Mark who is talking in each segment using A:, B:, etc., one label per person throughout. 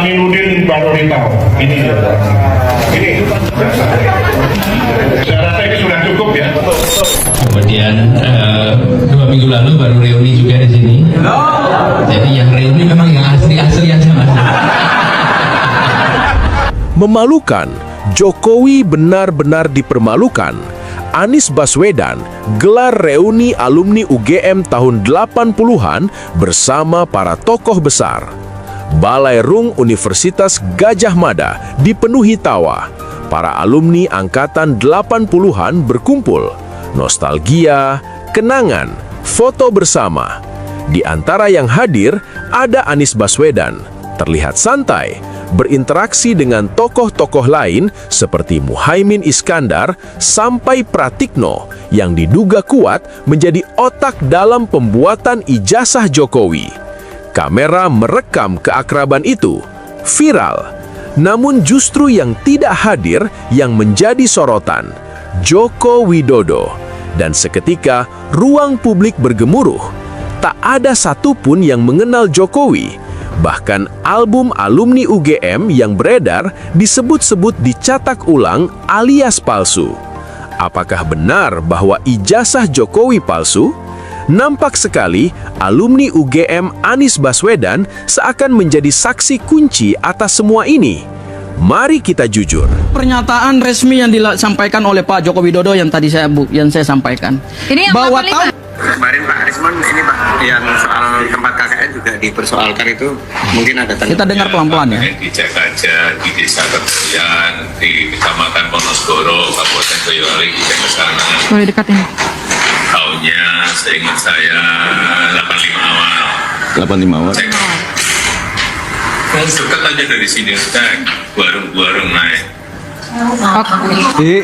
A: Aminuddin baru tahu. Ini dia. Ini. Saya rasa ini sudah cukup ya.
B: Kemudian 2 minggu lalu baru reuni juga di sini. Jadi yang reuni memang yang asli-asli aja mas.
C: Memalukan, Jokowi benar-benar dipermalukan. Anies Baswedan gelar reuni alumni UGM tahun 80-an bersama para tokoh besar. Balai Rung Universitas Gadjah Mada dipenuhi tawa. Para alumni angkatan 80-an berkumpul. Nostalgia, kenangan, foto bersama. Di antara yang hadir ada Anies Baswedan, terlihat santai, berinteraksi dengan tokoh-tokoh lain seperti Muhaimin Iskandar sampai Pratikno yang diduga kuat menjadi otak dalam pembuatan ijazah Jokowi. Kamera merekam keakraban itu, viral. Namun justru yang tidak hadir yang menjadi sorotan, Joko Widodo. Dan seketika ruang publik bergemuruh. Tak ada satupun yang mengenal Jokowi. Bahkan album alumni UGM yang beredar disebut-sebut dicetak ulang alias palsu. Apakah benar bahwa ijazah Jokowi palsu? Nampak sekali alumni UGM Anies Baswedan seakan menjadi saksi kunci atas semua ini. Mari kita jujur.
D: Pernyataan resmi yang disampaikan oleh Pak Joko Widodo yang tadi saya sampaikan.
E: Ini yang
D: bahwa
F: kemarin Pak Arisman ini Pak yang soal tempat KKN juga dipersoalkan itu mungkin ada tanda.
D: kita dengar pelan-pelan ya.
B: Di Jagaja, di Desa Kebuyan, di Kecamatan Wonosgoro, Kabupaten Boyolali, kita ke sana.
E: boleh dekat ini.
B: Tahunnya seingat saya 85 awal.
F: 85 awal.
B: Dekat aja dari sini, warung-warung naik.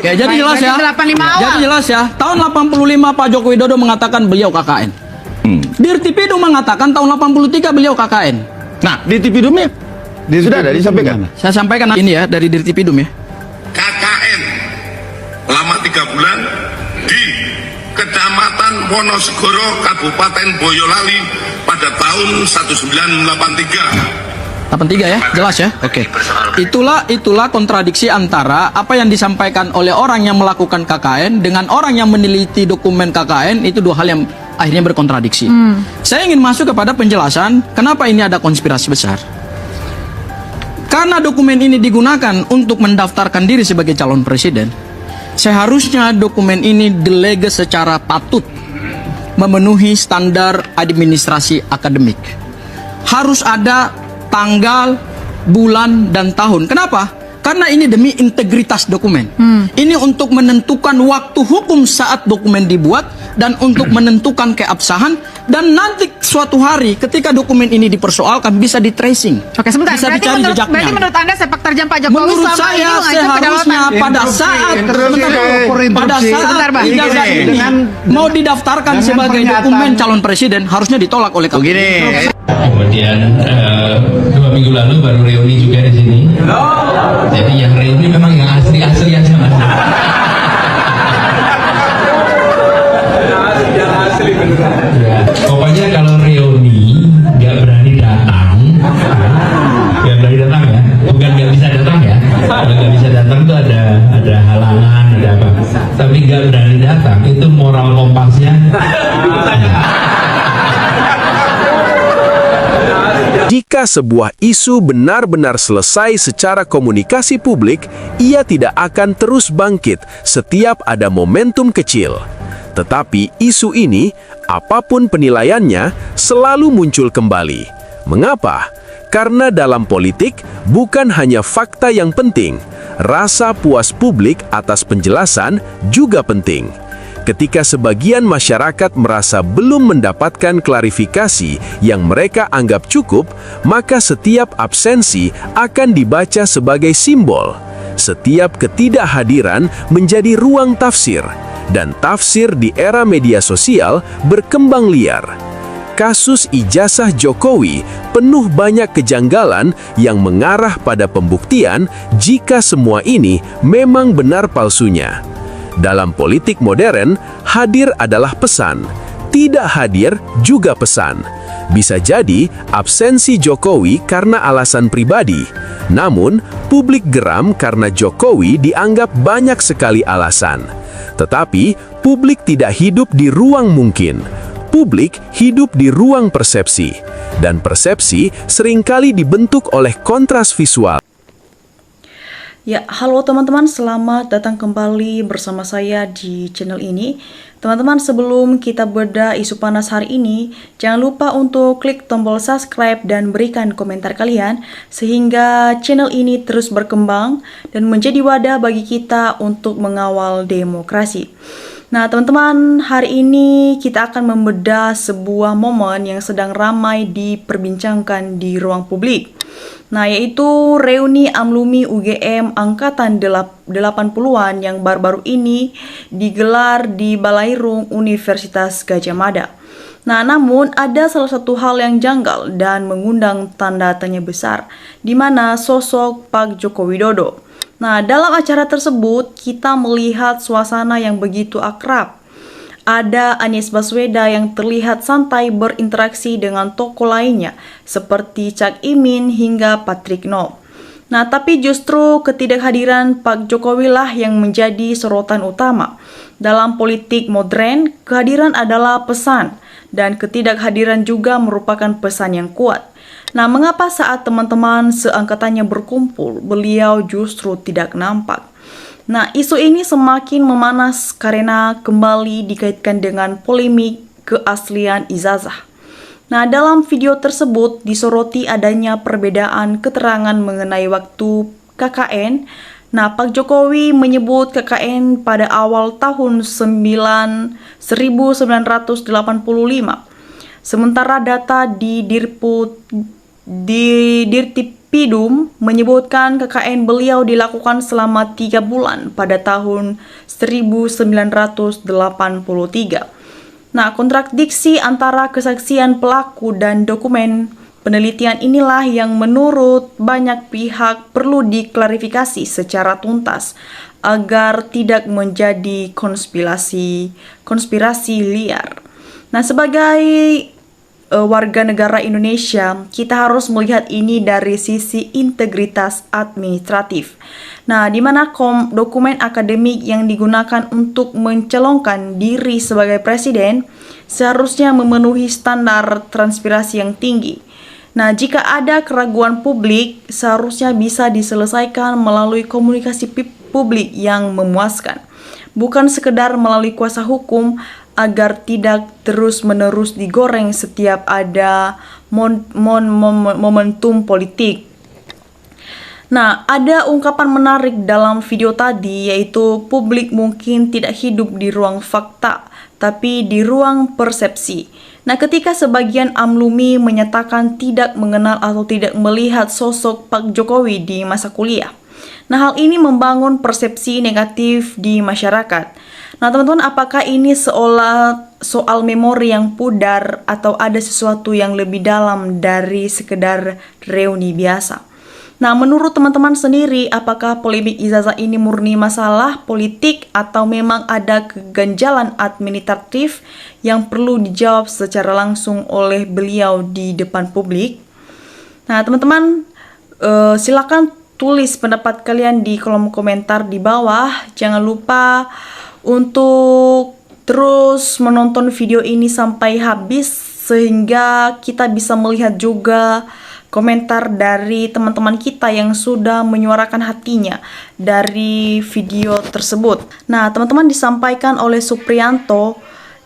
D: Ya, jadi jelas ya.
E: 85 awal.
D: Jadi jelas ya. Tahun 85 Pak Joko Widodo mengatakan beliau KKN. Dirtipidum mengatakan tahun 83 beliau KKN.
F: Nah, di Tipidumnya sudah ada disampaikan.
D: Saya sampaikan ini ya dari Dirtipidum ya.
G: KKN lama 3 bulan di Kecamatan Wonosgoro, Kabupaten Boyolali pada tahun 1983.
D: 83 ya, jelas ya. Oke. Itulah kontradiksi antara apa yang disampaikan oleh orang yang melakukan KKN dengan orang yang meneliti dokumen KKN, itu dua hal yang akhirnya berkontradiksi. Saya ingin masuk kepada penjelasan kenapa ini ada konspirasi besar. Karena dokumen ini digunakan untuk mendaftarkan diri sebagai calon presiden, seharusnya dokumen ini delege secara patut memenuhi standar administrasi akademik. Harus ada tanggal, bulan, dan tahun. Kenapa? Karena ini demi integritas dokumen. Ini untuk menentukan waktu hukum saat dokumen dibuat dan untuk menentukan keabsahan, dan nanti suatu hari ketika dokumen ini dipersoalkan bisa di tracing.
E: Oke, sebentar.
D: Bisa dicari jejaknya.
E: Berarti menurut Anda sepak terjang Pak Jokowi
D: Menurut
E: selama
D: saya
E: ini mengancam
D: seharusnya
E: kedaulatan.
D: pada saat ijazah ini mau didaftarkan sebagai dokumen calon presiden harusnya ditolak oleh KPU.
B: Kemudian 2 minggu lalu baru reuni juga di sini. Jadi yang reuni memang yang asli-asli aja mas. Ya, pokoknya kalau reuni nggak berani datang, nggak berani datang ya, bukan nggak bisa datang ya. Kalau nggak bisa datang tuh ada halangan, ada apa. Tapi nggak berani datang itu moral kompasnya.
C: Jika sebuah isu benar-benar selesai secara komunikasi publik, ia tidak akan terus bangkit setiap ada momentum kecil. Tetapi isu ini, apapun penilaiannya, selalu muncul kembali. Mengapa? Karena dalam politik bukan hanya fakta yang penting, rasa puas publik atas penjelasan juga penting. Ketika sebagian masyarakat merasa belum mendapatkan klarifikasi yang mereka anggap cukup, maka setiap absensi akan dibaca sebagai simbol. Setiap ketidakhadiran menjadi ruang tafsir, dan tafsir di era media sosial berkembang liar. Kasus ijazah Jokowi penuh banyak kejanggalan yang mengarah pada pembuktian jika semua ini memang benar palsunya. Dalam politik modern, hadir adalah pesan. Tidak hadir juga pesan. Bisa jadi absensi Jokowi karena alasan pribadi. Namun, publik geram karena Jokowi dianggap banyak sekali alasan. Tetapi, publik tidak hidup di ruang mungkin. Publik hidup di ruang persepsi. Dan persepsi seringkali dibentuk oleh kontras visual.
H: Ya, halo teman-teman, selamat datang kembali bersama saya di channel ini. Teman-teman, sebelum kita bedah isu panas hari ini, jangan lupa untuk klik tombol subscribe dan berikan komentar kalian, sehingga channel ini terus berkembang dan menjadi wadah bagi kita untuk mengawal demokrasi. Nah, teman-teman, hari ini kita akan membedah sebuah momen yang sedang ramai diperbincangkan di ruang publik. Nah, yaitu reuni alumni UGM Angkatan 80-an yang baru-baru ini digelar di Balairung Universitas Gadjah Mada. Nah, namun ada salah satu hal yang janggal dan mengundang tanda tanya besar, di mana sosok Pak Joko Widodo. Nah, dalam acara tersebut kita melihat suasana yang begitu akrab. Ada Anies Baswedan yang terlihat santai berinteraksi dengan tokoh lainnya seperti Cak Imin hingga Patrick Noh. Nah, tapi justru ketidakhadiran Pak Jokowi lah yang menjadi sorotan utama. Dalam politik modern, kehadiran adalah pesan dan ketidakhadiran juga merupakan pesan yang kuat. Nah, mengapa saat teman-teman seangkatannya berkumpul, beliau justru tidak nampak? Nah, isu ini semakin memanas karena kembali dikaitkan dengan polemik keaslian ijazah. Nah, dalam video tersebut disoroti adanya perbedaan keterangan mengenai waktu KKN. Nah, Pak Jokowi menyebut KKN pada awal tahun 1985. Sementara data di Dirtipidum menyebutkan KKN beliau dilakukan selama 3 bulan pada tahun 1983. Nah, kontradiksi antara kesaksian pelaku dan dokumen penelitian inilah yang menurut banyak pihak perlu diklarifikasi secara tuntas agar tidak menjadi konspirasi liar. Nah, sebagai warga negara Indonesia, kita harus melihat ini dari sisi integritas administratif. Nah, di mana dokumen akademik yang digunakan untuk mencalonkan diri sebagai presiden seharusnya memenuhi standar transparansi yang tinggi. Nah, jika ada keraguan publik, seharusnya bisa diselesaikan melalui komunikasi publik yang memuaskan, bukan sekedar melalui kuasa hukum, agar tidak terus-menerus digoreng setiap ada momentum politik. Nah, ada ungkapan menarik dalam video tadi, yaitu publik mungkin tidak hidup di ruang fakta, tapi di ruang persepsi. Nah, ketika sebagian alumni menyatakan tidak mengenal atau tidak melihat sosok Pak Jokowi di masa kuliah. Nah, hal ini membangun persepsi negatif di masyarakat. Nah, teman-teman, apakah ini soal memori yang pudar atau ada sesuatu yang lebih dalam dari sekedar reuni biasa? Nah, menurut teman-teman sendiri, apakah polemik ijazah ini murni masalah politik atau memang ada keganjalan administratif yang perlu dijawab secara langsung oleh beliau di depan publik? Nah, teman-teman, silakan tulis pendapat kalian di kolom komentar di bawah. Jangan lupa untuk terus menonton video ini sampai habis sehingga kita bisa melihat juga komentar dari teman-teman kita yang sudah menyuarakan hatinya dari video tersebut. Nah, teman-teman, disampaikan oleh Supriyanto,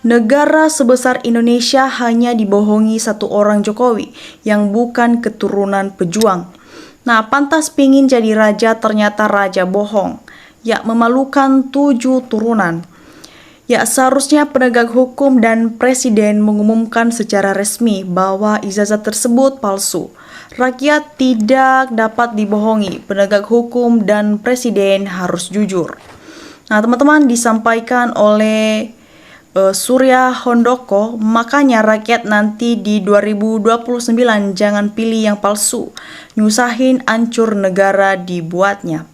H: negara sebesar Indonesia hanya dibohongi satu orang Jokowi yang bukan keturunan pejuang. Nah, pantas pingin jadi raja, ternyata raja bohong. Ya, memalukan 7 turunan. Ya, seharusnya penegak hukum dan presiden mengumumkan secara resmi bahwa ijazah tersebut palsu. Rakyat tidak dapat dibohongi, penegak hukum dan presiden harus jujur. Nah, teman-teman, disampaikan oleh Surya Hondoko, makanya rakyat nanti di 2029 jangan pilih yang palsu, nyusahin, ancur negara dibuatnya.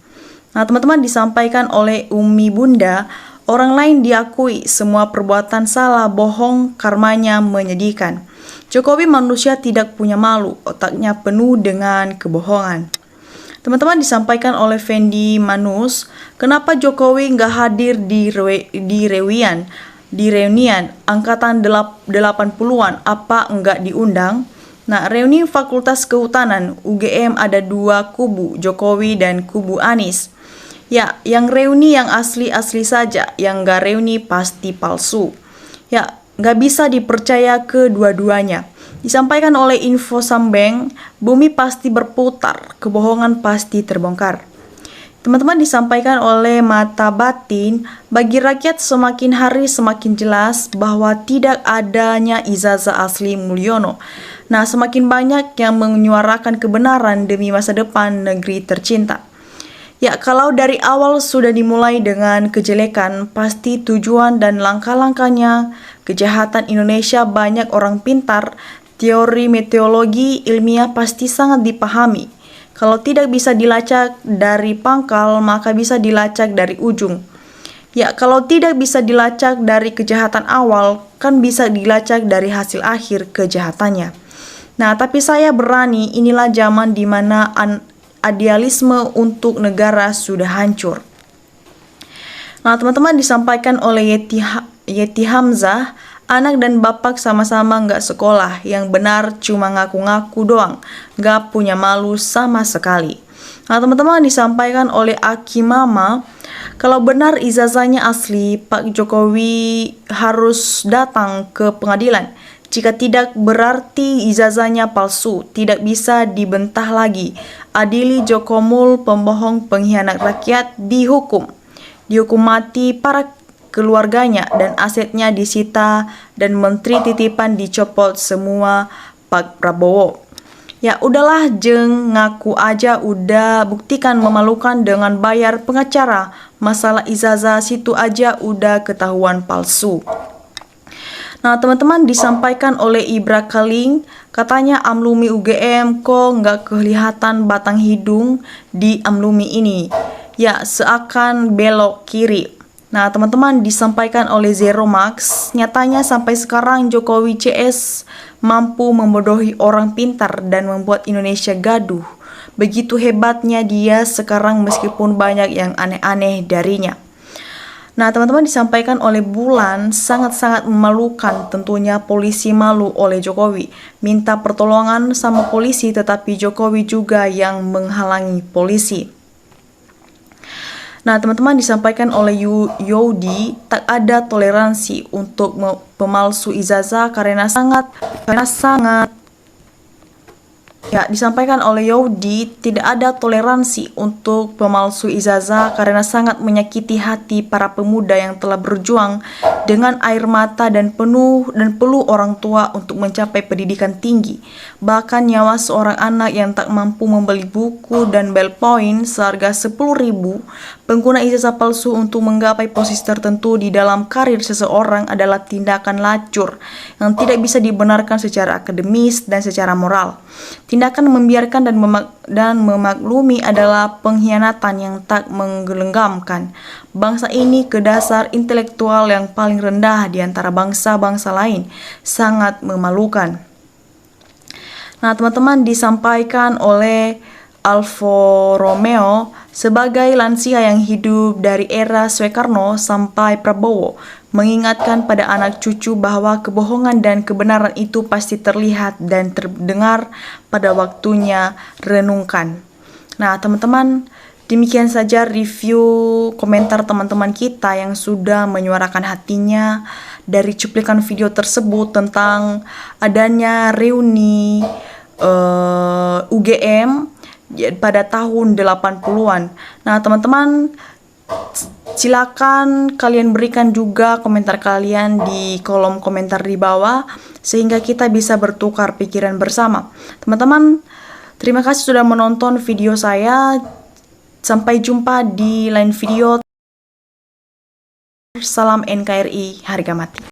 H: Nah, teman-teman, disampaikan oleh Umi Bunda, Orang lain diakui semua perbuatan salah, bohong, karmanya menyedihkan. Jokowi manusia tidak punya malu, otaknya penuh dengan kebohongan. Teman-teman, disampaikan oleh Fendi Manus, kenapa Jokowi nggak hadir di reunian angkatan 80-an, apa nggak diundang? Nah, reuni Fakultas Kehutanan UGM ada dua kubu, Jokowi dan kubu Anies. Ya, yang reuni yang asli-asli saja, yang nggak reuni pasti palsu. Ya, nggak bisa dipercaya kedua-duanya. Disampaikan oleh Info Sambeng, bumi pasti berputar, kebohongan pasti terbongkar. Teman-teman, disampaikan oleh Mata Batin, bagi rakyat semakin hari semakin jelas bahwa tidak adanya ijazah asli Mulyono. Nah, semakin banyak yang menyuarakan kebenaran demi masa depan negeri tercinta. Ya, kalau dari awal sudah dimulai dengan kejelekan, pasti tujuan dan langkah-langkahnya kejahatan Indonesia. Banyak orang pintar, teori meteorologi ilmiah pasti sangat dipahami. Kalau tidak bisa dilacak dari pangkal, maka bisa dilacak dari ujung. Ya, kalau tidak bisa dilacak dari kejahatan awal, kan bisa dilacak dari hasil akhir kejahatannya. Nah, tapi saya berani, inilah zaman di mana idealisme untuk negara sudah hancur. Nah, teman-teman, disampaikan oleh Yeti Hamzah, anak dan bapak sama-sama nggak sekolah, yang benar cuma ngaku-ngaku doang, nggak punya malu sama sekali. Nah, teman-teman, disampaikan oleh Aki Mama, kalau benar ijazahnya asli, Pak Jokowi harus datang ke pengadilan. Jika tidak, berarti ijazahnya palsu, tidak bisa dibantah lagi. Adili Jokomul, pembohong pengkhianat rakyat, dihukum mati, para keluarganya dan asetnya disita, dan menteri titipan dicopot semua Pak Prabowo. Ya udahlah, jeng ngaku aja udah, buktikan memalukan dengan bayar pengacara. Masalah ijazah situ aja udah ketahuan palsu. Nah, teman-teman, disampaikan oleh Ibra Kaling, katanya Amlumi UGM kok nggak kelihatan batang hidung di Amlumi ini. Ya, seakan belok kiri. Nah, teman-teman, disampaikan oleh Zero Max, nyatanya sampai sekarang Jokowi CS mampu membodohi orang pintar dan membuat Indonesia gaduh. Begitu hebatnya dia sekarang meskipun banyak yang aneh-aneh darinya. Nah, teman-teman, disampaikan oleh Bulan, sangat-sangat memalukan, tentunya polisi malu oleh Jokowi. Minta pertolongan sama polisi, tetapi Jokowi juga yang menghalangi polisi. Nah, teman-teman, disampaikan oleh Yodi, tak ada toleransi untuk pemalsu ijazah karena sangat Ya, disampaikan oleh Yodi, tidak ada toleransi untuk pemalsu ijazah karena sangat menyakiti hati para pemuda yang telah berjuang dengan air mata dan peluh orang tua untuk mencapai pendidikan tinggi. Bahkan nyawa seorang anak yang tak mampu membeli buku dan ballpoint seharga 10.000, pengguna ijazah palsu untuk menggapai posisi tertentu di dalam karir seseorang adalah tindakan lacur yang tidak bisa dibenarkan secara akademis dan secara moral. Tindakan membiarkan dan memaklumi adalah pengkhianatan yang tak menggenggamkan bangsa ini ke dasar intelektual yang paling rendah di antara bangsa-bangsa lain. Sangat memalukan. Nah, teman-teman, disampaikan oleh Alfa Romeo, sebagai lansia yang hidup dari era Soekarno sampai Prabowo, mengingatkan pada anak cucu bahwa kebohongan dan kebenaran itu pasti terlihat dan terdengar pada waktunya. Renungkan. Nah, teman-teman, demikian saja review komentar teman-teman kita yang sudah menyuarakan hatinya dari cuplikan video tersebut tentang adanya reuni UGM pada tahun 80-an. Nah, teman-teman, silakan kalian berikan juga komentar kalian di kolom komentar di bawah sehingga kita bisa bertukar pikiran bersama. Teman-teman, terima kasih sudah menonton video saya. Sampai jumpa di lain video. Salam NKRI, harga mati.